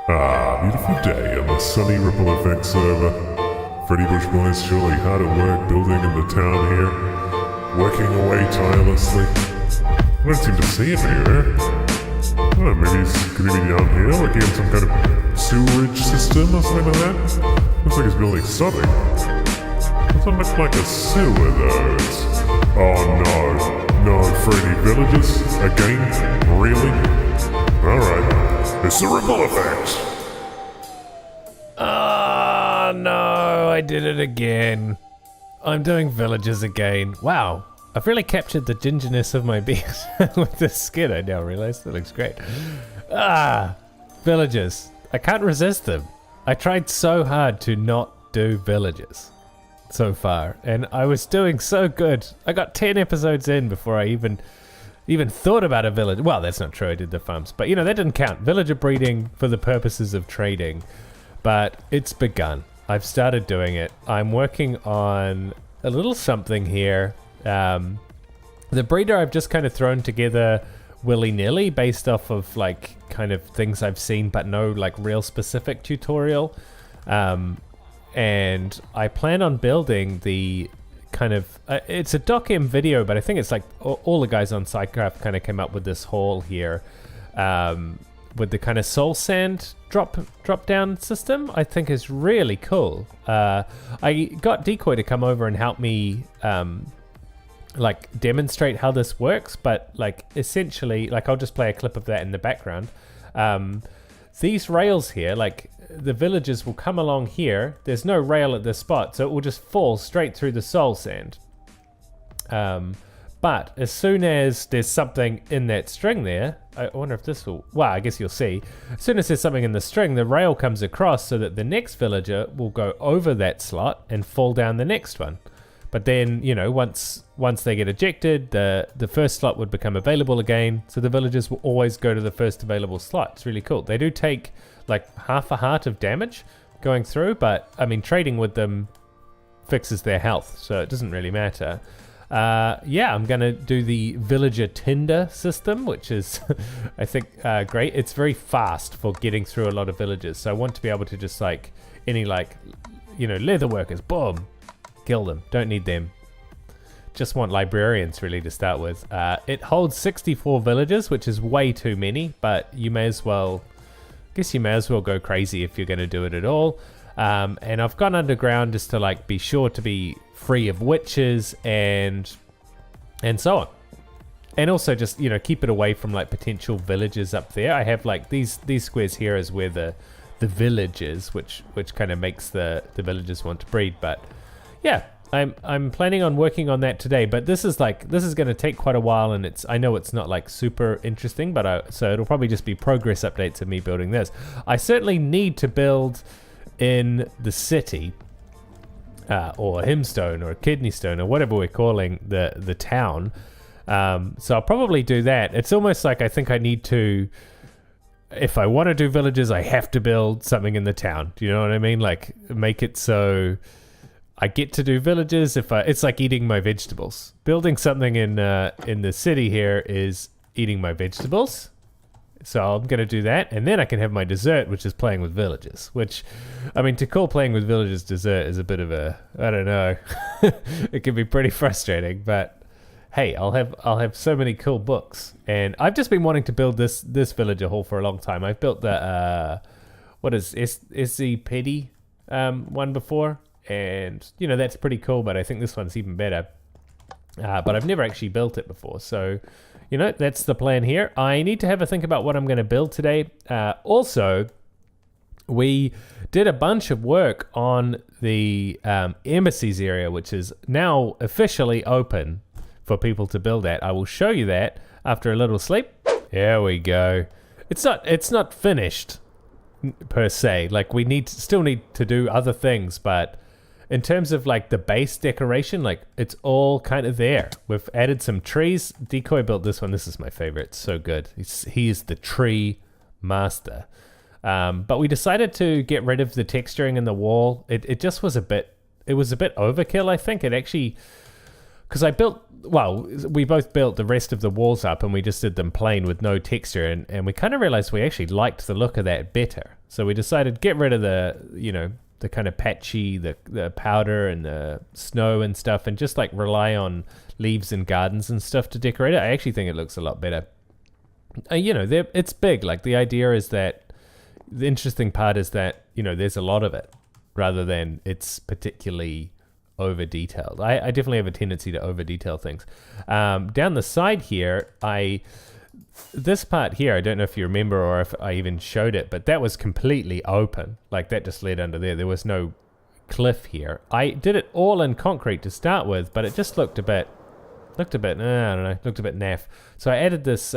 Beautiful day on the sunny Ripple Effect server. Freddybushboy is surely hard at work building in the town here, working away tirelessly. I don't seem to see him anywhere. Oh, maybe he's gonna be down here working on some kind of sewerage system or something like that. Looks like he's building something. Doesn't look like a sewer though. Oh no, Freddy villages? Again? Really? Alright, it's the Ripple Effect! Oh no, I did it again. I'm doing villages again. Wow, I've really captured the gingerness of my beard with this skin, I now realize. That looks great. Villages. I can't resist them. I tried so hard to not do villages so far, and I was doing so good. I got 10 episodes in before I even thought about a village. Well, that's not true, I did the farms, but you know, that didn't count. Villager breeding for the purposes of trading, but it's begun. I've started doing it. I'm working on a little something here. The breeder I've just kind of thrown together willy-nilly based off of like kind of things I've seen, but no like real specific tutorial. And I plan on building the kind of it's a DocM video, but I think it's like all the guys on SciCraft kind of came up with this haul here, with the kind of soul sand drop down system. I think is really cool. I got Decoy to come over and help me like demonstrate how this works, but like essentially, like I'll just play a clip of that in the background. These rails here, like the villagers will come along here. There's no rail at this spot, so it will just fall straight through the soul sand. But as soon as there's something in that string there, I wonder if this will, well, I guess you'll see. As soon as there's something in the string, the rail comes across so that the next villager will go over that slot and fall down the next one. But then, you know, once they get ejected, the first slot would become available again. So the villagers will always go to the first available slot. It's really cool. They do take like half a heart of damage going through, but I mean, trading with them fixes their health, so it doesn't really matter. Yeah, I'm gonna do the villager tinder system, which is I think great. It's very fast for getting through a lot of villages, so I want to be able to just like any like, you know, leather workers, boom, kill them. Don't need them. Just want librarians really to start with. It holds 64 villagers, which is way too many, but you may as well go crazy if you're going to do it at all. And I've gone underground just to like be sure to be free of witches and so on. And also just, you know, keep it away from like potential villages up there. I have like these squares here is where the village is, which kind of makes the villagers want to breed. But yeah, I'm planning on working on that today, but this is going to take quite a while, and I know it's not like super interesting, but so it'll probably just be progress updates of me building this. I certainly need to build in the city, or a hemstone or a kidney stone or whatever we're calling the town. So I'll probably do that. It's almost like I think I need to, if I want to do villages, I have to build something in the town. Do you know what I mean? Like make it so I get to do villages. It's like eating my vegetables. Building something in the city here is eating my vegetables. So I'm going to do that, and then I can have my dessert, which is playing with villages. Which, I mean, to call playing with villages dessert is a bit of a, I don't know. It can be pretty frustrating, but hey, I'll have so many cool books, and I've just been wanting to build this villager hall for a long time. I've built the what is SC Petty one before. And, you know, that's pretty cool, but I think this one's even better. But I've never actually built it before. So, you know, that's the plan here. I need to have a think about what I'm going to build today. Also, we did a bunch of work on the embassies area, which is now officially open for people to build at. I will show you that after a little sleep. There we go. It's not finished per se. Like we still need to do other things, but in terms of like the base decoration, like it's all kind of there. We've added some trees. Decoy built this one. This is my favorite. It's so good. He is the tree master. But we decided to get rid of the texturing in the wall. It just was a bit overkill, I think. It actually, because we both built the rest of the walls up and we just did them plain with no texture, and we kind of realized we actually liked the look of that better. So we decided get rid of the, the kind of patchy, the powder and the snow and stuff, and just like rely on leaves and gardens and stuff to decorate it. I actually think it looks a lot better. It's big. Like the idea is that the interesting part is that, there's a lot of it rather than it's particularly over detailed. I definitely have a tendency to over detail things. Down the side here, this part here, I don't know if you remember or if I even showed it, but that was completely open. Like that just led under there. There was no cliff here. I did it all in concrete to start with, but it just looked a bit naff. So I added this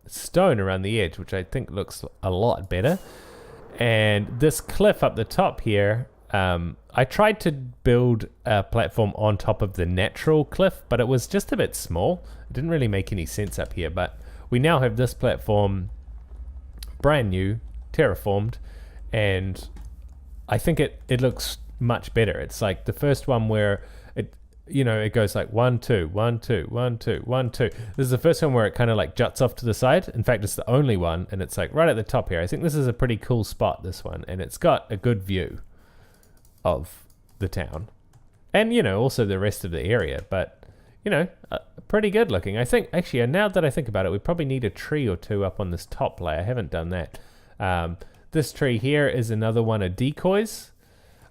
stone around the edge, which I think looks a lot better. And this cliff up the top here, I tried to build a platform on top of the natural cliff, but it was just a bit small. It didn't really make any sense up here, but we now have this platform brand new, terraformed, and I think it looks much better. It's like the first one where it goes like 1 2 1 2 1 2 1 2. This is the first one where it kind of like juts off to the side. In fact, it's the only one, and it's like right at the top here. I think this is a pretty cool spot, this one, and it's got a good view of the town and also the rest of the area, but pretty good looking. I think actually, now that I think about it, we probably need a tree or two up on this top layer. I haven't done that. This tree here is another one of Decoy's.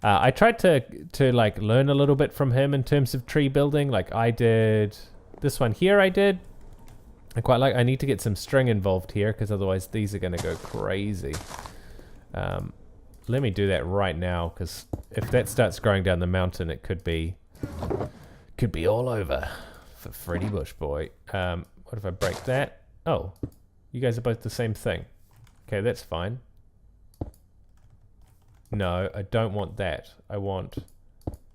I tried to like learn a little bit from him in terms of tree building. Like I did this one here. I I need to get some string involved here because otherwise these are going to go crazy. Let me do that right now, because if that starts growing down the mountain, it could be all over for freddybushboy. What if I break that? Oh, you guys are both the same thing. Okay, that's fine. No, I don't want that. I want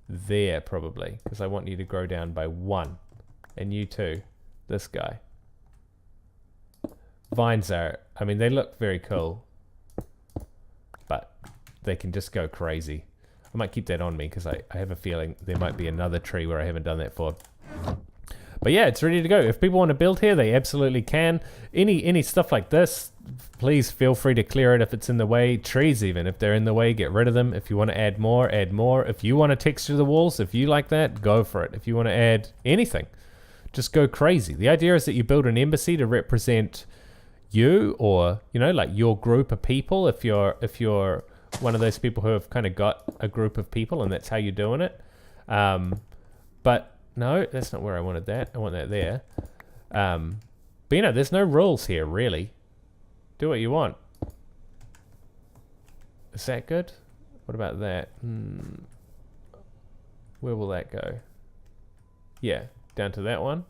there probably, because I want you to grow down by 1. And you too. This guy. Vines are, they look very cool, but they can just go crazy. I might keep that on me because I have a feeling there might be another tree where I haven't done that for. But yeah, it's ready to go. If people want to build here, they absolutely can. Any stuff like this, please feel free to clear it if it's in the way. Trees even, if they're in the way, get rid of them. If you want to add more, add more. If you want to texture the walls, if you like that, go for it. If you want to add anything, just go crazy. The idea is that you build an embassy to represent you, or like your group of people. If you're one of those people who have kind of got a group of people and that's how you're doing it. But no, that's not where I wanted that. I want that there. But there's no rules here, really. Do what you want. Is that good? What about that? Where will that go? Yeah, down to that one.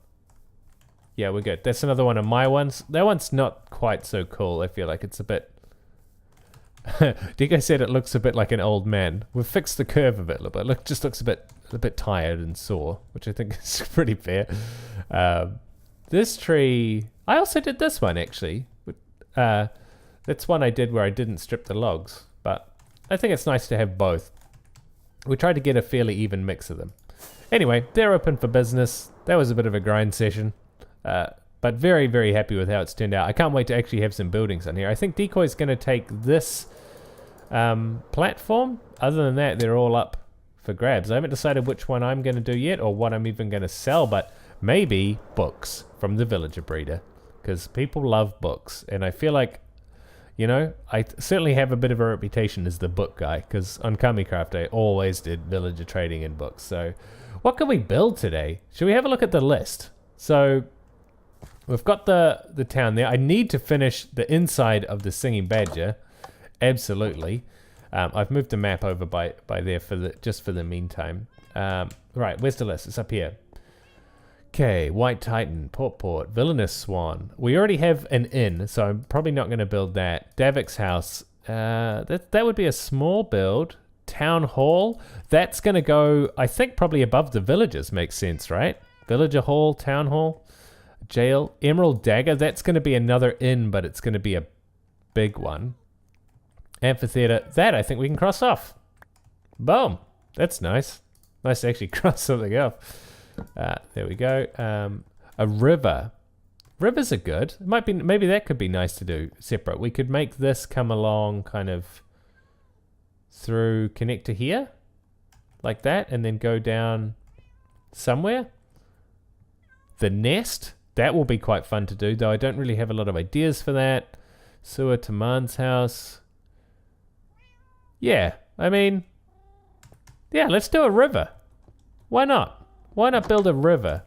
Yeah, we're good. That's another one of my ones. That one's not quite so cool. I feel like it's a bit... Dico said it looks a bit like an old man. We've fixed the curve a bit, but it just looks a bit tired and sore, which I think is pretty fair. This tree, I also did this one actually. That's one I did where I didn't strip the logs, but I think it's nice to have both. We tried to get a fairly even mix of them. Anyway, they're open for business. That was a bit of a grind session, but very, very happy with how it's turned out. I can't wait to actually have some buildings on here. I think Decoy's going to take this platform. Other than that, they're all up for grabs. I haven't decided which one I'm going to do yet or what I'm even going to sell, but maybe books from the Villager Breeder, because people love books, and I feel like, I certainly have a bit of a reputation as the book guy, because on Kamicraft I always did villager trading in books. So what can we build today? Should we have a look at the list? So we've got the town there. I need to finish the inside of the Singing Badger. Absolutely. I've moved the map over by there just for the meantime. Right, where's the list? It's up here. Okay, White Titan, Port, Villainous Swan. We already have an inn, so I'm probably not going to build that. Davik's house. That would be a small build. Town Hall. That's going to go, I think, probably above the villagers. Makes sense, right? Villager Hall, Town Hall, Jail. Emerald Dagger. That's going to be another inn, but it's going to be a big one. Amphitheater. That I think we can cross off. Boom. That's nice. Nice to actually cross something off. There we go. A river. Rivers are good. Maybe that could be nice to do separate. We could make this come along kind of through, connect to here, like that, and then go down somewhere. The nest, that will be quite fun to do, though I don't really have a lot of ideas for that. Sewer to Man's house. Yeah, I mean, yeah, let's do a river. Why not? Why not build a river?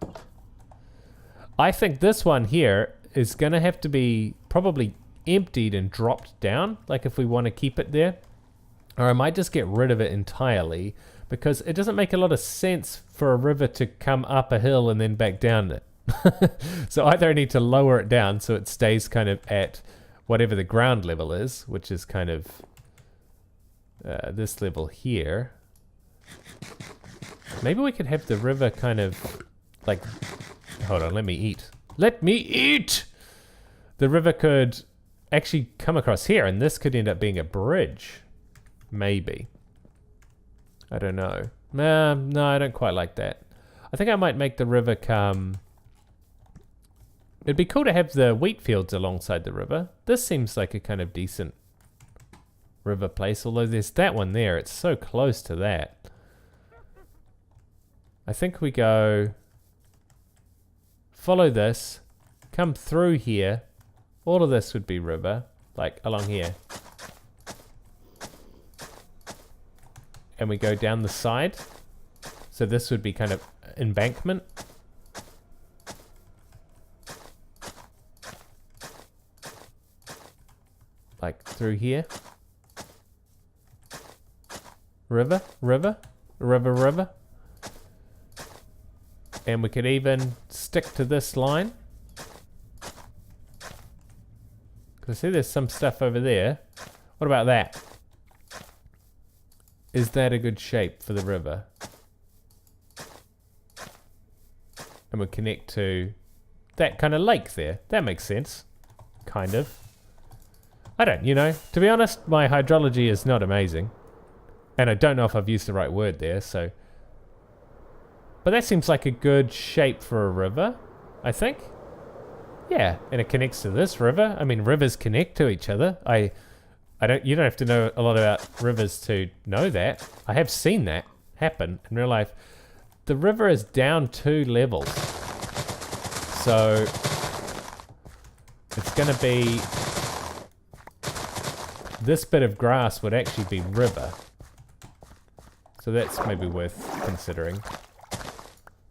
I think this one here is going to have to be probably emptied and dropped down, like if we want to keep it there. Or I might just get rid of it entirely, because it doesn't make a lot of sense for a river to come up a hill and then back down it. So either I need to lower it down so it stays kind of at whatever the ground level is, which is kind of this level here. Maybe we could have the river kind of like, hold on, let me eat. Let me eat! The river could actually come across here, and this could end up being a bridge. Maybe. I don't know. No, I don't quite like that. I think I might make the river come... It'd be cool to have the wheat fields alongside the river. This seems like a kind of decent river place, although there's that one there. It's so close to that. I think we go... Follow this. Come through here. All of this would be river. Like, along here. And we go down the side. So this would be kind of embankment. Like through here. River, river, river, river. And we could even stick to this line. Because I see there's some stuff over there. What about that? Is that a good shape for the river? And we connect to that kind of lake there. That makes sense. Kind of. I don't, to be honest, my hydrology is not amazing. And I don't know if I've used the right word there, so... But that seems like a good shape for a river, I think. Yeah, and it connects to this river. I mean, rivers connect to each other. You don't have to know a lot about rivers to know that. I have seen that happen in real life. The river is down 2 levels. So it's going to be... This bit of grass would actually be river. So that's maybe worth considering.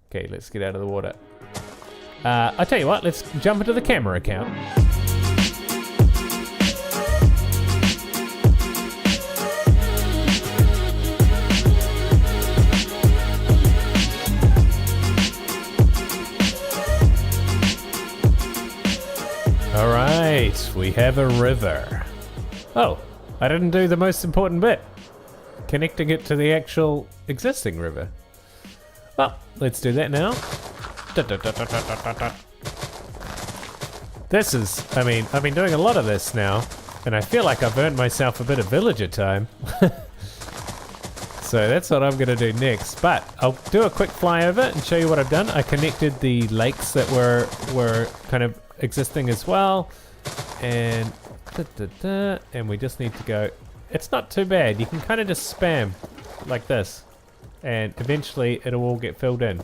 Okay, let's get out of the water. I tell you what, let's jump into the camera account. All right, we have a river. Oh, I didn't do the most important bit. Connecting it to the actual existing river. Well, let's do that now. This is, I mean, I've been doing a lot of this now, and I feel like I've earned myself a bit of villager time. So that's what I'm going to do next. But I'll do a quick flyover and show you what I've done. I connected the lakes that were kind of existing as well. And and we just need to go. It's not too bad. You can kind of just spam like this. And eventually it'll all get filled in.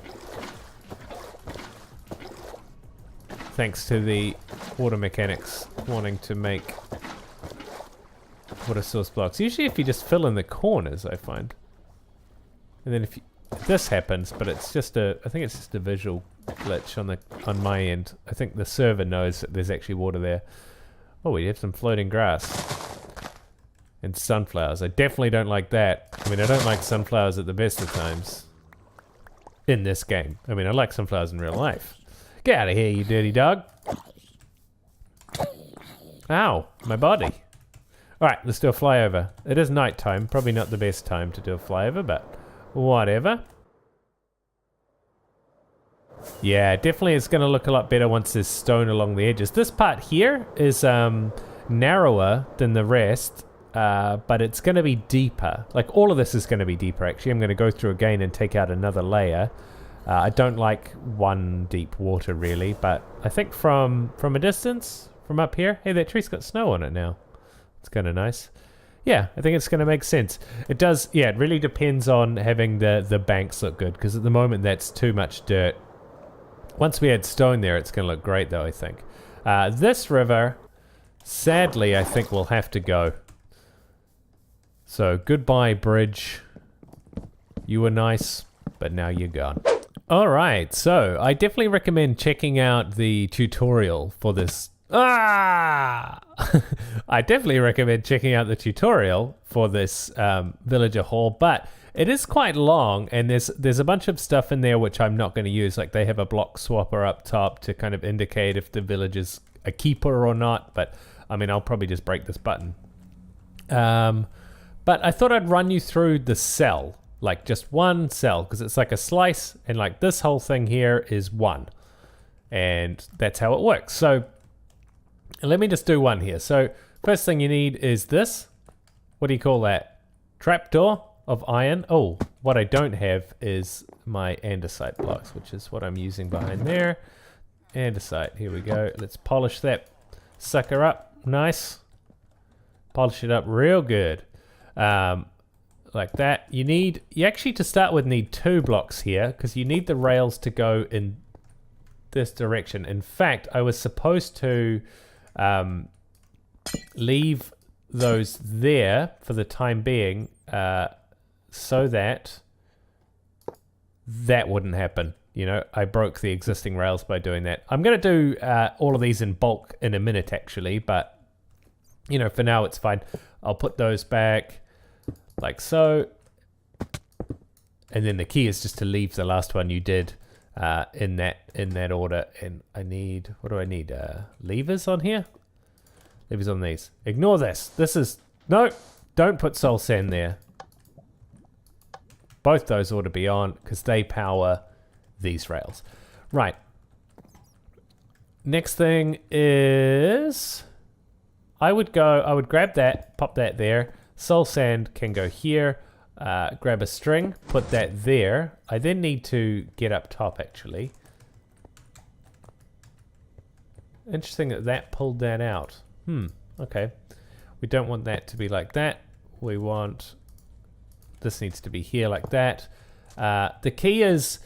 Thanks to the water mechanics wanting to make water source blocks. Usually if you just fill in the corners, I find. And then if this happens, but it's just I think it's just a visual glitch on my end. I think the server knows that there's actually water there. Oh, we have some floating grass. And sunflowers. I definitely don't like that. I mean, I don't like sunflowers at the best of times. In this game. I mean, I like sunflowers in real life. Get out of here, you dirty dog. Ow, my body. Alright, let's do a flyover. It is nighttime. Probably not the best time to do a flyover, but whatever. Yeah, definitely it's going to look a lot better once there's stone along the edges. This part here is narrower than the rest. But it's going to be deeper. Like all of this is going to be deeper actually. I'm going to go through again and take out another layer. I don't like one deep water really, but I think from a distance, from up here, hey, that tree's got snow on it now. It's kind of nice. Yeah, I think it's going to make sense. It does, yeah, it really depends on having the banks look good, because at the moment that's too much dirt. Once we add stone there, it's going to look great though, I think. This river, sadly, I think will have to go. So, goodbye, bridge. You were nice, but now you're gone. Alright, so I definitely recommend checking out the tutorial for this. I definitely recommend checking out the tutorial for this villager hall, but it is quite long, and there's a bunch of stuff in there which I'm not going to use. Like, they have a block swapper up top to kind of indicate if the villager's a keeper or not, but I mean, I'll probably just break this button. But I thought I'd run you through the cell, like just one cell, because it's like a slice, and like this whole thing here is one, and that's how it works. So let me just do one here. So first thing you need is this. What do you call that? Trapdoor of iron. Oh, what I don't have is my andesite blocks, which is what I'm using behind there. Andesite, here we go. Let's polish that sucker up. Nice. Polish it up real good. Like that. You actually to start with need 2 blocks here, because you need the rails to go in this direction. In fact, I was supposed to leave those there for the time being, so that wouldn't happen. You know, I broke the existing rails by doing that. I'm going to do all of these in bulk in a minute, actually, but, you know, for now it's fine. I'll put those back like so. And then the key is just to leave the last one you did in that order. And I need, what do I need? Levers on here? Levers on these. Ignore this. This is, no, don't put soul sand there. Both those ought to be on because they power these rails. Right. Next thing is, I would grab that, pop that there. Soul sand can go here. Grab a string, put that there. I then need to get up top, actually. Interesting that pulled that out. Okay. We don't want that to be like that. We want, this needs to be here like that. The key is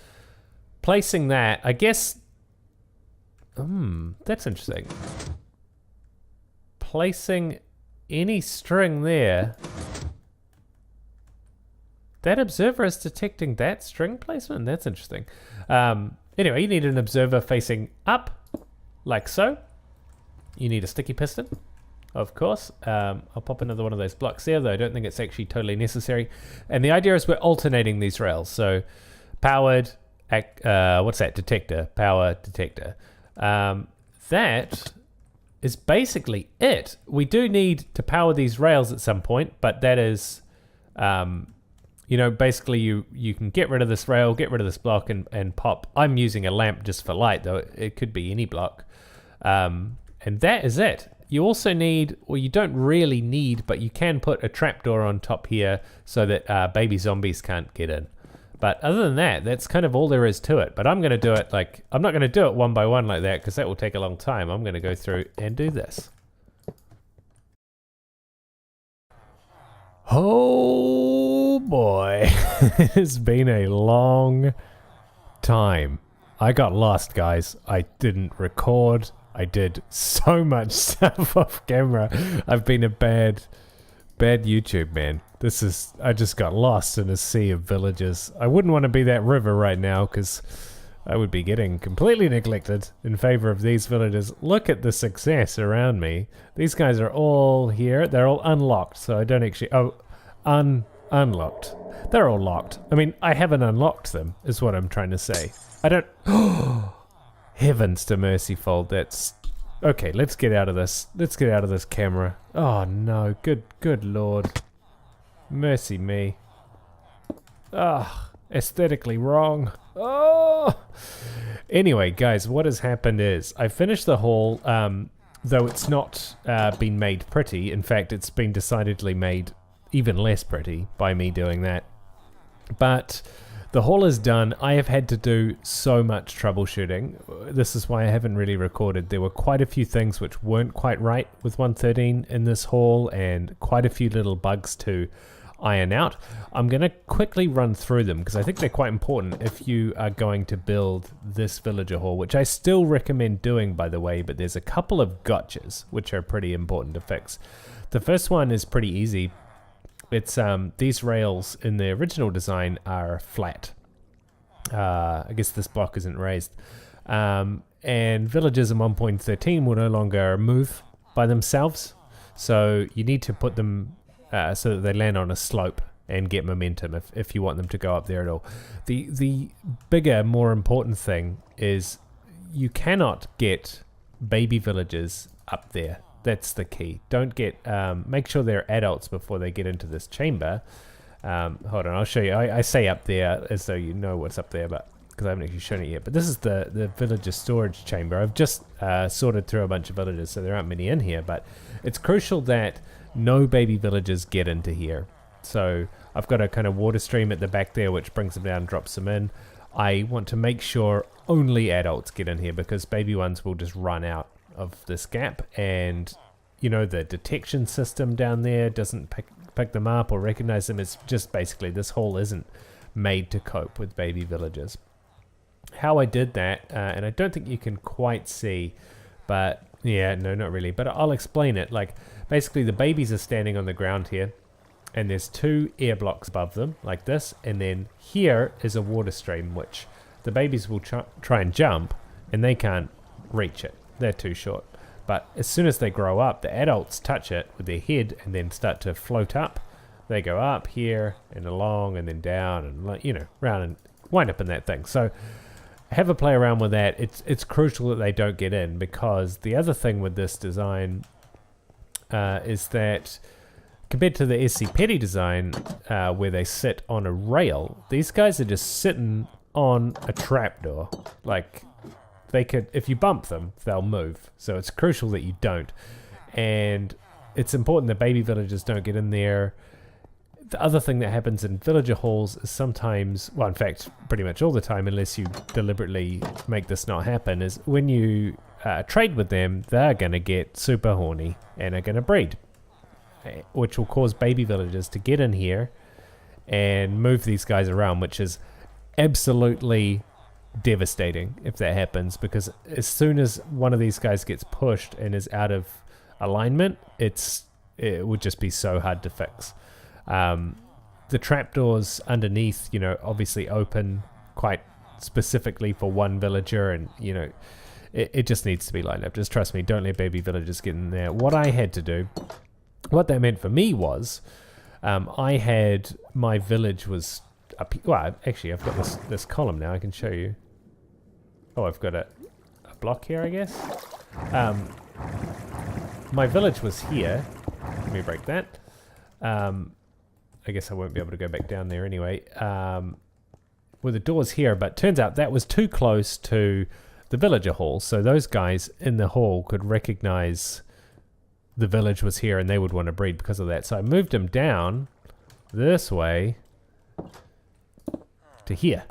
placing that, I guess. That's interesting. Placing any string there. That observer is detecting that string placement? That's interesting. Anyway, you need an observer facing up, like so. You need a sticky piston, of course. I'll pop another one of those blocks there, though I don't think it's actually totally necessary. And the idea is we're alternating these rails. So powered, what's that? Detector, power, detector. That is basically it. We do need to power these rails at some point, but that is... you know, basically you can get rid of this rail, get rid of this block, and pop. I'm using a lamp just for light, though. It could be any block. And that is it. You also need, well, you don't really need, but you can put a trapdoor on top here so that baby zombies can't get in. But other than that, that's kind of all there is to it. But I'm going to do it like, I'm not going to do it one by one like that because that will take a long time. I'm going to go through and do this. Oh boy, it's been a long time. I got lost, guys. I didn't record. I did so much stuff off camera. I've been a bad YouTube man. I just got lost in a sea of villages. I wouldn't want to be that river right now because I would be getting completely neglected in favor of these villagers. Look at the success around me. These guys are all here. They're all unlocked, so I don't actually... Oh, unlocked. They're all locked. I mean, I haven't unlocked them, is what I'm trying to say. I don't... Heavens to mercyful, that's... Okay, let's get out of this. Let's get out of this camera. Oh, no. Good lord. Mercy me. Ah, aesthetically wrong. Oh! Anyway, guys, what has happened is I finished the hall, though it's not been made pretty. In fact, it's been decidedly made even less pretty by me doing that. But The haul is done. I have had to do so much troubleshooting. This is why I haven't really recorded. There were quite a few things which weren't quite right with 113 in this haul, and quite a few little bugs to iron out. I'm going to quickly run through them because I think they're quite important if you are going to build this villager haul, which I still recommend doing, by the way, but there's a couple of gotchas which are pretty important to fix. The first one is pretty easy. It's these rails in the original design are flat. I guess this block isn't raised. And villagers in 1.13 will no longer move by themselves. So you need to put them so that they land on a slope and get momentum if you want them to go up there at all. The bigger, more important thing is you cannot get baby villagers up there. That's the key. Don't get, make sure they're adults before they get into this chamber. Hold on, I'll show you. I say up there as though you know what's up there, but because I haven't actually shown it yet. But this is the villager storage chamber. I've just sorted through a bunch of villagers, so there aren't many in here, but it's crucial that no baby villagers get into here. So I've got a kind of water stream at the back there, which brings them down and drops them in. I want to make sure only adults get in here because baby ones will just run out of this gap, and you know the detection system down there doesn't pick them up or recognize them. It's just basically this hole isn't made to cope with baby villagers. How I did that, and I don't think you can quite see, but yeah, no, not really, but I'll explain it. Like basically the babies are standing on the ground here, and there's two air blocks above them like this, and then here is a water stream which the babies will try and jump, and they can't reach it. They're too short. But as soon as they grow up, the adults touch it with their head and then start to float up. They go up here and along and then down and, you know, round and wind up in that thing. So have a play around with that. It's crucial that they don't get in, because the other thing with this design is that compared to the SC Petty design where they sit on a rail, these guys are just sitting on a trapdoor. Like, they could, if you bump them, they'll move. So it's crucial that you don't. And it's important that baby villagers don't get in there. The other thing that happens in villager halls is sometimes, well, in fact, pretty much all the time, unless you deliberately make this not happen, is when you trade with them, they're going to get super horny and are going to breed, which will cause baby villagers to get in here and move these guys around, which is absolutely devastating if that happens, because as soon as one of these guys gets pushed and is out of alignment, it would just be so hard to fix. The trapdoors underneath, you know, obviously open quite specifically for one villager, and you know, it just needs to be lined up. Just trust me, don't let baby villagers get in there. What I had to do, what that meant for me was, I had, my village was up, well, actually I've got this column now, I can show you. Oh, I've got a block here, I guess. My village was here. Let me break that. I guess I won't be able to go back down there anyway. With the doors here, but turns out that was too close to the villager hall, so those guys in the hall could recognize the village was here and they would want to breed because of that. So I moved them down this way to here,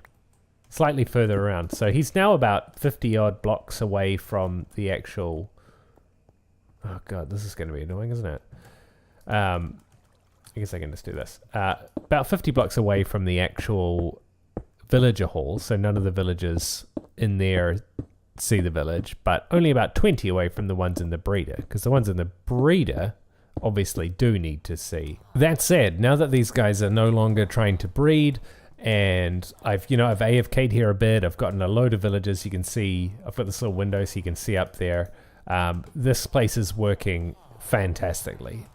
slightly further around. So he's now about 50 odd blocks away from the actual, oh god, this is going to be annoying, isn't it? I guess I can just do this. About 50 blocks away from the actual villager hall, so none of the villagers in there see the village, but only about 20 away from the ones in the breeder, because the ones in the breeder obviously do need to see. That said, now that these guys are no longer trying to breed, and I've AFK'd here a bit, I've gotten a load of villagers. You can see, I've got this little window so you can see up there. This place is working fantastically.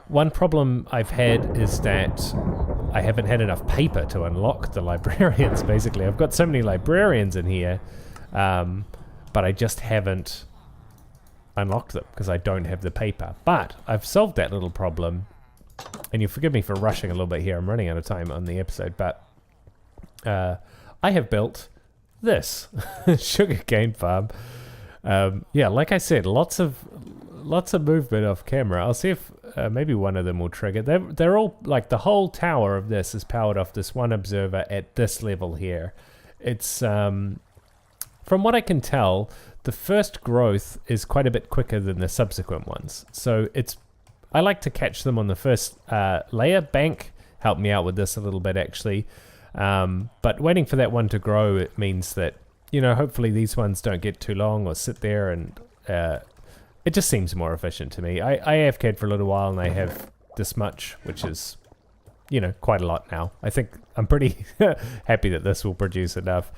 One problem I've had is that I haven't had enough paper to unlock the librarians, basically. I've got so many librarians in here, but I just haven't unlocked them because I don't have the paper. But I've solved that little problem, and you forgive me for rushing a little bit here. I'm running out of time on the episode, but I have built this sugarcane farm. Yeah, like I said, lots of lots of movement off camera. I'll see if maybe one of them will trigger. They're all like the whole tower of this is powered off this one observer at this level here. It's from what I can tell, the first growth is quite a bit quicker than the subsequent ones. So I like to catch them on the first layer. Bank helped me out with this a little bit actually. But waiting for that one to grow, it means that, you know, hopefully these ones don't get too long or sit there, and it just seems more efficient to me. I AFK'd for a little while and I have this much, which is, you know, quite a lot now. I think I'm pretty happy that this will produce enough.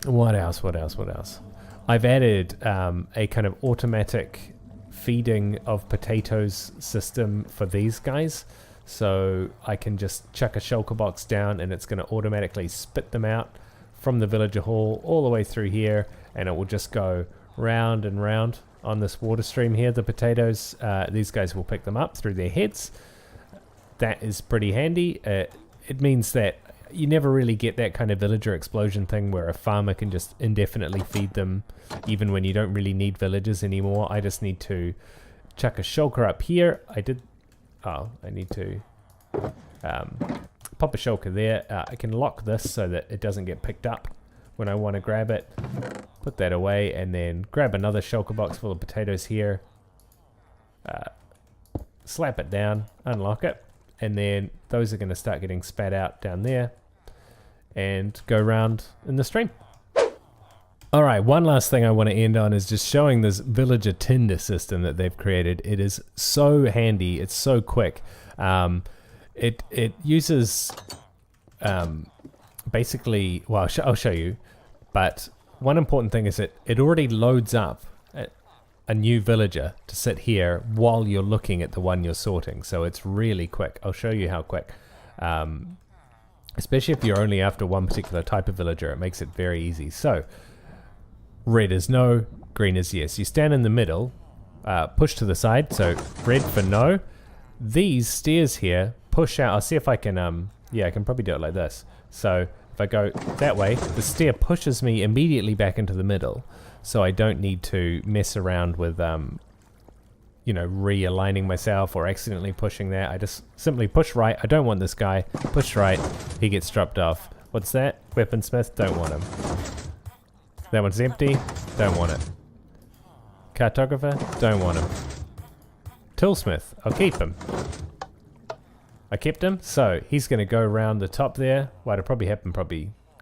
What else? I've added a kind of automatic feeding of potatoes system for these guys. So I can just chuck a shulker box down and it's going to automatically spit them out from the villager hall all the way through here, and it will just go round and round on this water stream here. The potatoes, these guys will pick them up through their heads. That is pretty handy. It means that you never really get that kind of villager explosion thing where a farmer can just indefinitely feed them even when you don't really need villagers anymore. I just need to chuck a shulker up here. I need to pop a shulker there. I can lock this so that it doesn't get picked up when I want to grab it. Put that away and then grab another shulker box full of potatoes here. Slap it down, unlock it, and then those are going to start getting spat out down there and go around in the stream. Alright, one last thing I want to end on is just showing this villager tinder system that they've created. It is so handy, it's so quick. It uses basically, well, I'll show you, but one important thing is it already loads up a new villager to sit here while you're looking at the one you're sorting, so it's really quick. I'll show you how quick. Especially if you're only after one particular type of villager, it makes it very easy. So red is no, green is yes. You stand in the middle, push to the side, so red for no. These steers here push out. I'll see if I can, yeah, I can probably do it like this. So if I go that way, the steer pushes me immediately back into the middle, so I don't need to mess around with, you know, realigning myself or accidentally pushing that. I just simply push right. I don't want this guy. Push right, he gets dropped off. What's that? Weaponsmith, don't want him. That one's empty, don't want it. Cartographer, don't want him. Toolsmith, I'll keep him. I kept him, so he's going to go around the top there. Well, it'll probably happen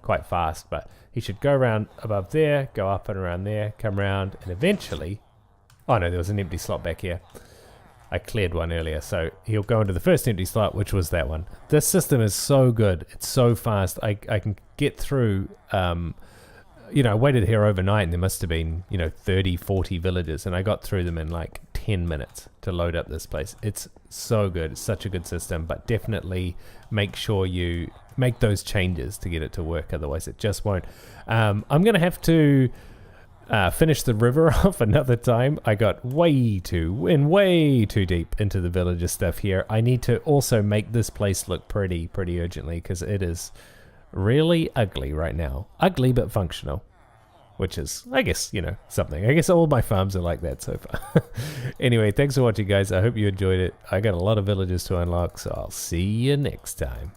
quite fast, but he should go around above there, go up and around there, come around, and eventually... Oh no, there was an empty slot back here. I cleared one earlier, so he'll go into the first empty slot, which was that one. This system is so good. It's so fast. I can get through... you know, I waited here overnight and there must have been, you know, 30, 40 villagers, and I got through them in like 10 minutes to load up this place. It's so good. It's such a good system, but definitely make sure you make those changes to get it to work. Otherwise it just won't. I'm going to have to finish the river off another time. I got way too deep into the villager stuff here. I need to also make this place look pretty urgently, because it is really ugly right now. Ugly but functional, which is, I guess, you know, something. I guess all my farms are like that so far. Anyway, thanks for watching, guys. I hope you enjoyed it. I got a lot of villages to unlock, so I'll see you next time.